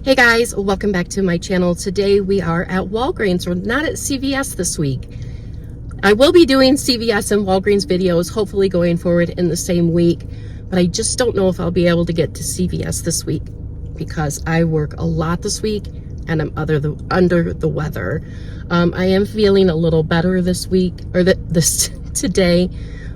Hey guys, welcome back to my channel. Today we are at Walgreens. We're not at CVS this week. I will be doing CVS and Walgreens videos, hopefully going forward in the same week, but I just don't know if I'll be able to get to CVS this week because I work a lot this week and I'm under the weather. I am feeling a little better this week, or this today,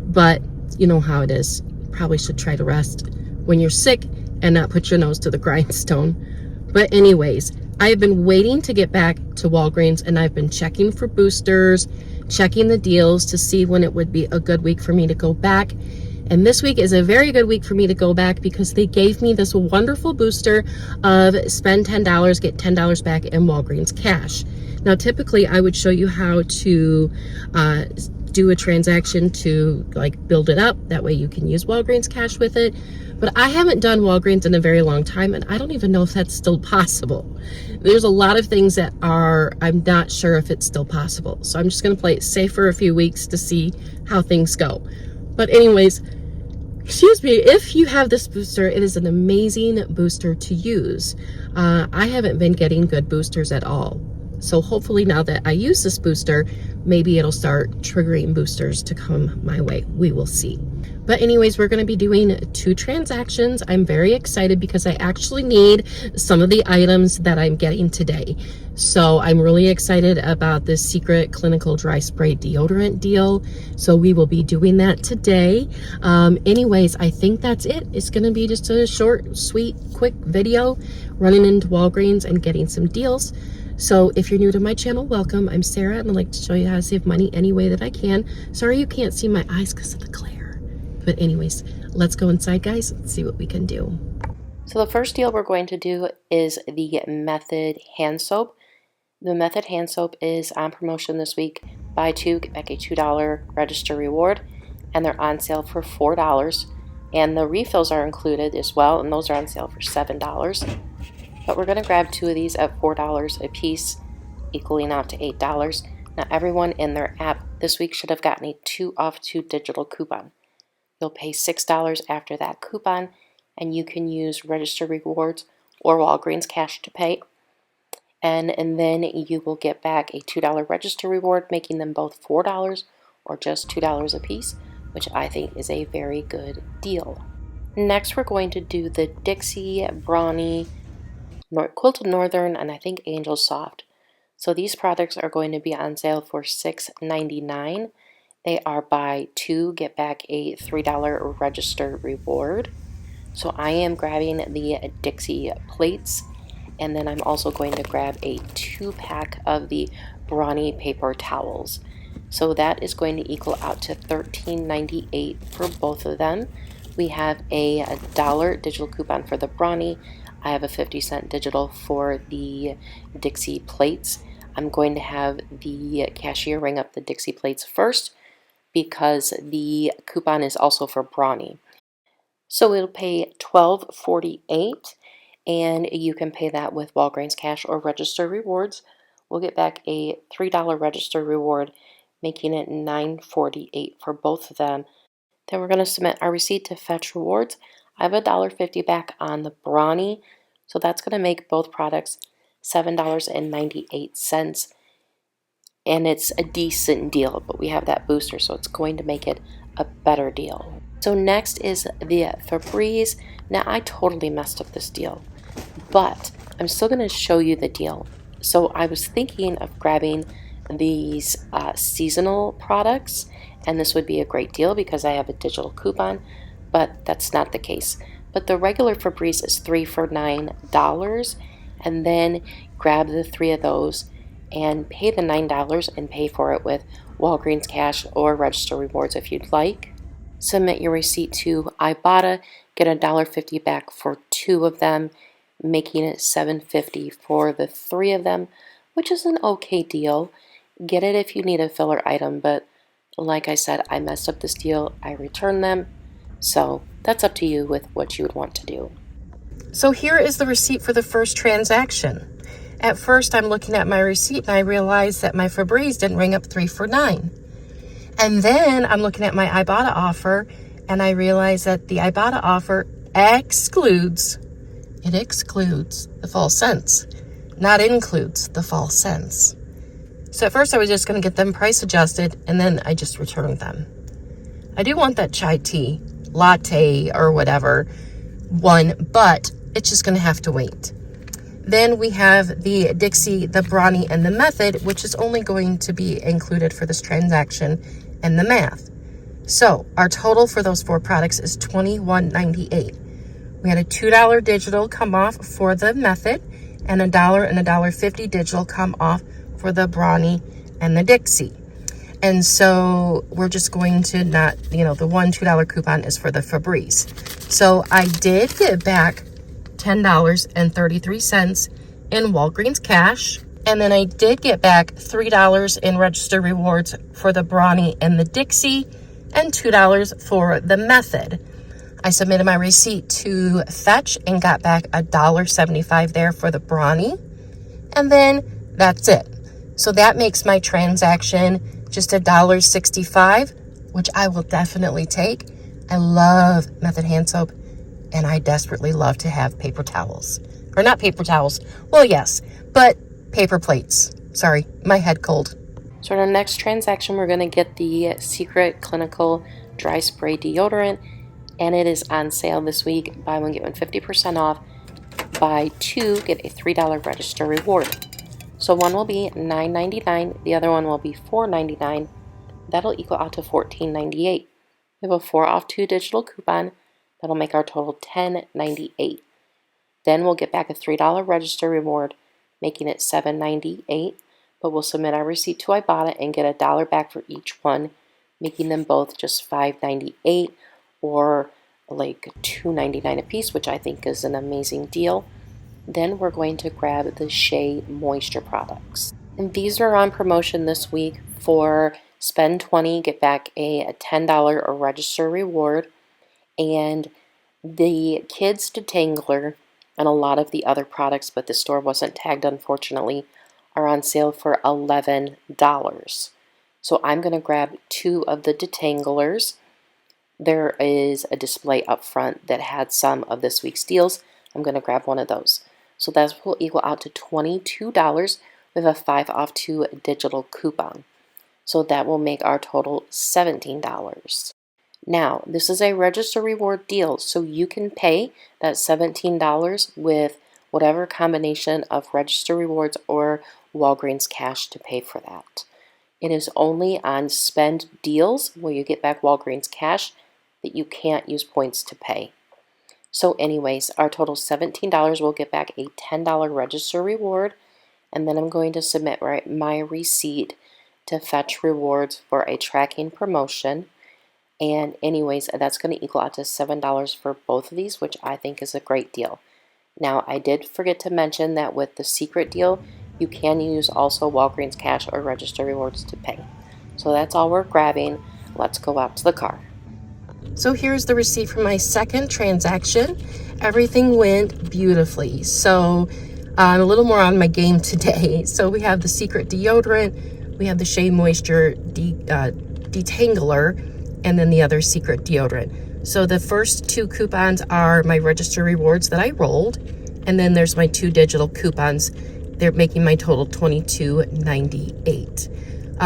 but you know how it is. You probably should try to rest when you're sick and not put your nose to the grindstone. But anyways, I've been waiting to get back to Walgreens, and I've been checking for boosters, checking the deals to see when it would be a good week for me to go back. And this week is a very good week for me to go back because they gave me this wonderful booster of spend $10, get $10 back in Walgreens cash. Now, typically I would show you how to do a transaction to like build it up. That way you can use Walgreens cash with it. But I haven't done Walgreens in a very long time, and I don't even know if that's still possible. There's a lot of things that I'm not sure if it's still possible. So I'm just gonna play it safe for a few weeks to see how things go. But anyways, excuse me, if you have this booster, it is an amazing booster to use. I haven't been getting good boosters at all. So hopefully now that I use this booster, maybe it'll start triggering boosters to come my way. We will see. But anyways, we're going to be doing 2 transactions. I'm very excited because I actually need some of the items that I'm getting today. So I'm really excited about this Secret Clinical Dry Spray Deodorant deal. So we will be doing that today. Anyways, I think that's it. It's going to be just a short, sweet, quick video running into Walgreens and getting some deals. So if you're new to my channel, welcome. I'm Sarah, and I'd like to show you how to save money any way that I can. Sorry you can't see my eyes because of the glare. But anyways, let's go inside, guys, and see what we can do. So the first deal we're going to do is the Method hand soap. The Method hand soap is on promotion this week. Buy 2, get back a $2 register reward, and they're on sale for $4. And the refills are included as well, and those are on sale for $7. But we're going to grab 2 of these at $4 a piece, equaling out to $8. Now everyone in their app this week should have gotten a 2 off 2 digital coupon. You'll pay $6 after that coupon, and you can use Register Rewards or Walgreens cash to pay. And then you will get back a $2 Register Reward, making them both $4 or just $2 a piece, which I think is a very good deal. Next, we're going to do the Dixie Brawny Quilted Northern, and I think Angel Soft. So these products are going to be on sale for $6.99. They are buy 2, get back a $3 register reward. So I am grabbing the Dixie plates, and then I'm also going to grab a 2-pack of the Brawny paper towels. So that is going to equal out to $13.98 for both of them. We have a $1 digital coupon for the Brawny. I have a 50-cent digital for the Dixie plates. I'm going to have the cashier ring up the Dixie plates first, because the coupon is also for Brawny. So it'll pay $12.48, and you can pay that with Walgreens cash or Register Rewards. We'll get back a $3 Register Reward, making it $9.48 for both of them. Then we're going to submit our receipt to Fetch Rewards. I have a $1.50 back on the Brawny, so that's going to make both products $7.98. And it's a decent deal, but we have that booster, so it's going to make it a better deal. So next is the Febreze. Now, I totally messed up this deal, but I'm still going to show you the deal. So I was thinking of grabbing these seasonal products, and this would be a great deal because I have a digital coupon, but that's not the case. But the regular Febreze is 3 for $9, and then grab the 3 of those and pay the $9 and pay for it with Walgreens cash or Register Rewards if you'd like. Submit your receipt to Ibotta, get a $1.50 back for 2 of them, making it $7.50 for the 3 of them, which is an okay deal. Get it if you need a filler item, but like I said, I messed up this deal. I returned them, so that's up to you with what you would want to do. So here is the receipt for the first transaction. At first, I'm looking at my receipt and I realize that my Febreze didn't ring up 3 for $9. And then I'm looking at my Ibotta offer and I realize that the Ibotta offer excludes It excludes the false scents, not includes the false scents. So at first I was just going to get them price adjusted, and then I just returned them. I do want that chai tea, latte, or whatever one, but it's just going to have to wait. Then we have the Dixie, the Brawny, and the Method, which is only going to be included for this transaction and the math. So our total for those 4 products is $21.98. We had a $2 digital come off for the Method, and $1 and $1.50 digital come off for the Brawny and the Dixie. And so we're just going to not, the one $2 coupon is for the Febreze. So I did get back $10.33 in Walgreens cash. And then I did get back $3 in register rewards for the Brawny and the Dixie, and $2 for the Method. I submitted my receipt to Fetch and got back $1.75 there for the Brawny. And then that's it. So that makes my transaction just $1.65, which I will definitely take. I love Method hand soap, and I desperately love to have paper towels. Or not paper towels. Well, yes, but paper plates. Sorry, my head cold. So in our next transaction, we're going to get the Secret Clinical Dry Spray Deodorant, and it is on sale this week. Buy one, get one 50% off. Buy 2, get a $3 register reward. So one will be $9.99, the other one will be $4.99. That'll equal out to $14.98. We have a 4 off 2 digital coupon. That'll make our total $10.98. Then we'll get back a $3 register reward, making it $7.98. But we'll submit our receipt to Ibotta and get $1 back for each one, making them both just $5.98 or like $2.99 a piece, which I think is an amazing deal. Then we're going to grab the Shea Moisture products. And these are on promotion this week for spend $20, get back a $10 register reward. And the Kids Detangler and a lot of the other products, but the store wasn't tagged unfortunately, are on sale for $11. So I'm going to grab 2 of the detanglers. There is a display up front that had some of this week's deals. I'm going to grab one of those. So that will equal out to $22 with a 5 off 2 digital coupon. So that will make our total $17. Now, this is a register reward deal, so you can pay that $17 with whatever combination of register rewards or Walgreens cash to pay for that. It is only on spend deals where you get back Walgreens cash that you can't use points to pay. So anyways, our total $17 will get back a $10 register reward, and then I'm going to submit my receipt to Fetch Rewards for a tracking promotion. And anyways, that's going to equal out to $7 for both of these, which I think is a great deal. Now, I did forget to mention that with the secret deal, you can use also Walgreens cash or register rewards to pay. So that's all we're grabbing. Let's go out to the car. So here's the receipt for my second transaction. Everything went beautifully. So I'm a little more on my game today. So we have the Secret Deodorant, we have the Shea Moisture Detangler, and then the other Secret Deodorant. So the first 2 coupons are my register rewards that I rolled, and then there's my 2 digital coupons. They're making my total $22.98.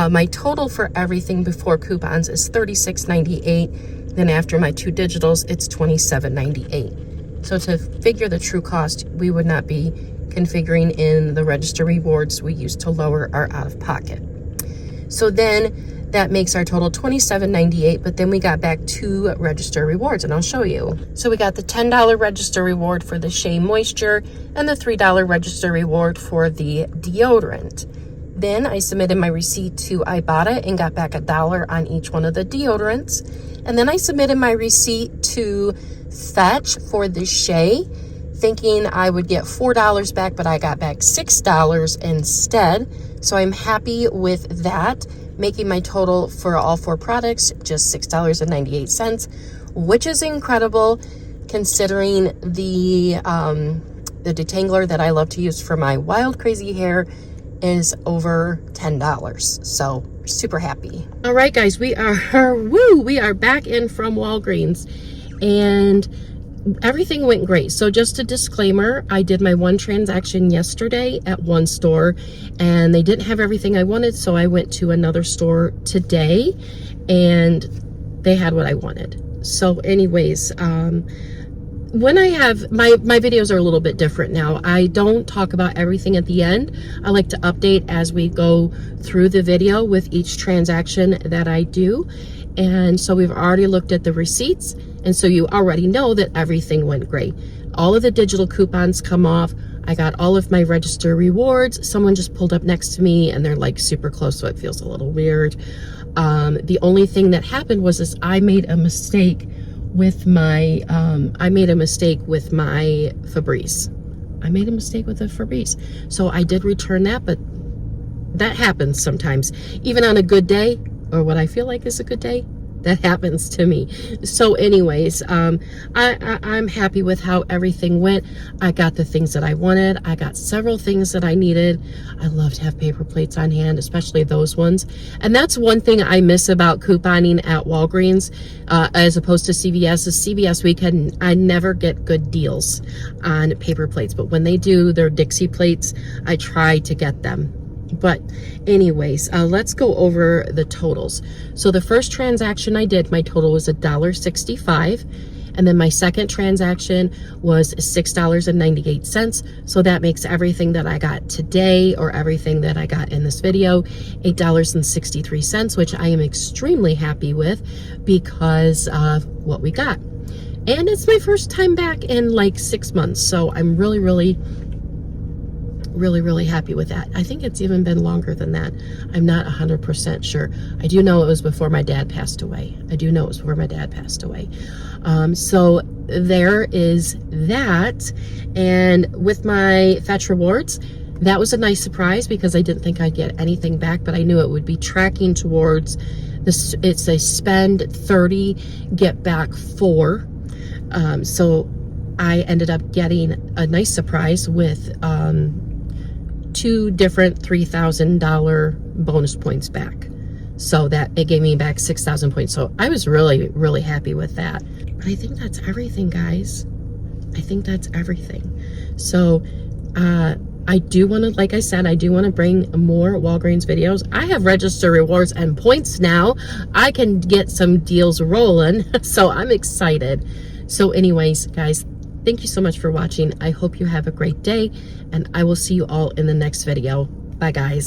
My total for everything before coupons is $36.98. Then after my 2 digitals, it's $27.98. So to figure the true cost, we would not be configuring in the register rewards we use to lower our out-of-pocket. So then that makes our total $27.98, but then we got back 2 register rewards, and I'll show you. So we got the $10 register reward for the Shea Moisture and the $3 register reward for the deodorant. Then I submitted my receipt to Ibotta and got back $1 on each one of the deodorants. And then I submitted my receipt to Fetch for the Shea, thinking I would get $4 back, but I got back $6 instead. So I'm happy with that, making my total for all 4 products just $6.98, which is incredible considering the detangler that I love to use for my wild crazy hair is over $10. So super happy. All right, guys, we are back in from Walgreens, and everything went great. So just a disclaimer, I did my one transaction yesterday at one store and they didn't have everything I wanted, so I went to another store today and they had what I wanted. So anyways, when I have my videos are a little bit different now. I don't talk about everything at the end. I like to update as we go through the video with each transaction that I do. And so we've already looked at the receipts, and so you already know that everything went great. All of the digital coupons come off. I got all of my register rewards. Someone just pulled up next to me and they're like super close, so it feels a little weird. The only thing that happened was I made a mistake with my Febreze. I made a mistake with the Febreze. So I did return that, but that happens sometimes. Even on a good day, or what I feel like is a good day, that happens to me. So anyways, I'm happy with how everything went. I got the things that I wanted. I got several things that I needed. I love to have paper plates on hand, especially those ones. And that's one thing I miss about couponing at Walgreens as opposed to CVS. Is CVS weekend, I never get good deals on paper plates, but when they do their Dixie plates, I try to get them. But anyways, let's go over the totals. So the first transaction I did, my total was $1.65, and then my second transaction was $6.98. So that makes everything that I got today, or everything that I got in this video, $8.63, which I am extremely happy with because of what we got. And it's my first time back in like 6 months, so I'm really happy with that. I think it's even been longer than that. I'm not 100% sure. I do know it was before my dad passed away. So there is that. And with my Fetch Rewards, that was a nice surprise because I didn't think I'd get anything back, but I knew it would be tracking towards this. It's a spend 30, get back 4. So I ended up getting a nice surprise with 2 different $3,000 bonus points back. So that it gave me back 6,000 points. So I was really happy with that. But I think that's everything, guys. I think that's everything. So I do want to, like I said, I do want to bring more Walgreens videos. I have register rewards and points now. I can get some deals rolling. So I'm excited. So anyways, guys, thank you so much for watching. I hope you have a great day, and I will see you all in the next video. Bye, guys.